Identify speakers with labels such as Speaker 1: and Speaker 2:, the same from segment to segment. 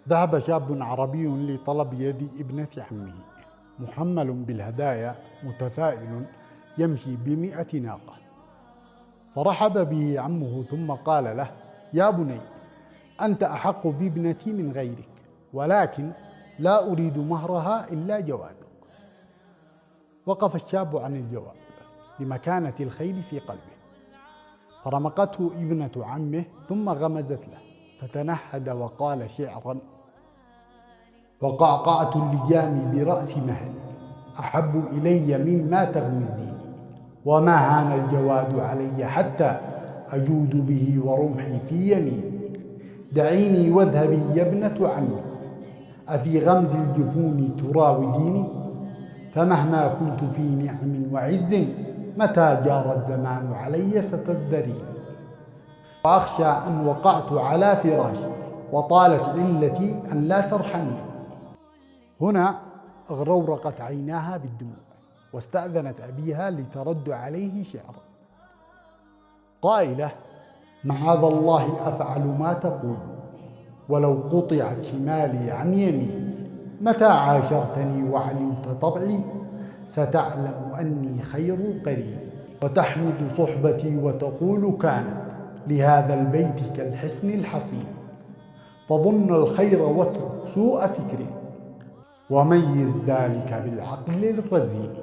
Speaker 1: ذهب شاب عربي لطلب يد ابنة عمه محمل بالهدايا متفائل يمشي ب100 ناقة، فرحب به عمه ثم قال له: يا بني، أنت أحق بابنتي من غيرك، ولكن لا أريد مهرها إلا جوادك. وقف الشاب عن الجواب لمكانة الخير في قلبه، فرمقته ابنة عمه ثم غمزت له، فتنهد وقال شعرا: وقعقعة اللجام برأس مهل أحب إلي مما تغمزيني، وما هان الجواد علي حتى أجود به ورمحي في يميني. دعيني واذهبي يا ابنة عمي، أفي غمز الجفون تراوديني؟ فمهما كنت في نعم وعز متى جار الزمان علي ستزدريني. وأخشى أن وقعت على فراشي وطالت علتي أن لا ترحمي. هنا اغرورقت عيناها بالدموع، واستأذنت أبيها لترد عليه شعرا قائلة: معاذ الله أفعل ما تقول، ولو قطعت شمالي عن يميني. متى عاشرتني وعلمت طبعي ستعلم أني خير قريب. وتحمد صحبتي وتقول: كانت لهذا البيت كالحصن الحصين. فظن الخير واترك سوء فكر، وميز ذلك بالعقل الرزين.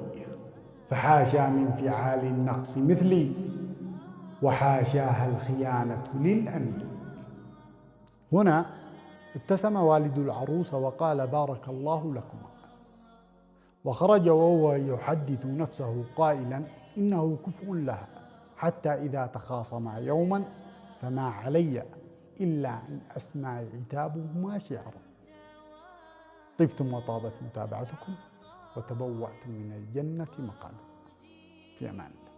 Speaker 1: فحاشا من فعال النقص مثلي، وحاشاها الخيانة للأمين. هنا ابتسم والد العروس وقال: بارك الله لكما. وخرج وهو يحدث نفسه قائلا: إنه كفء لها، حتى إذا تخاصما يوما فما علي إلا أن أسمع عتابهما شعرا. طبتم وطابت متابعتكم، وتبوأتم من الجنة مقعدا. في أمان الله.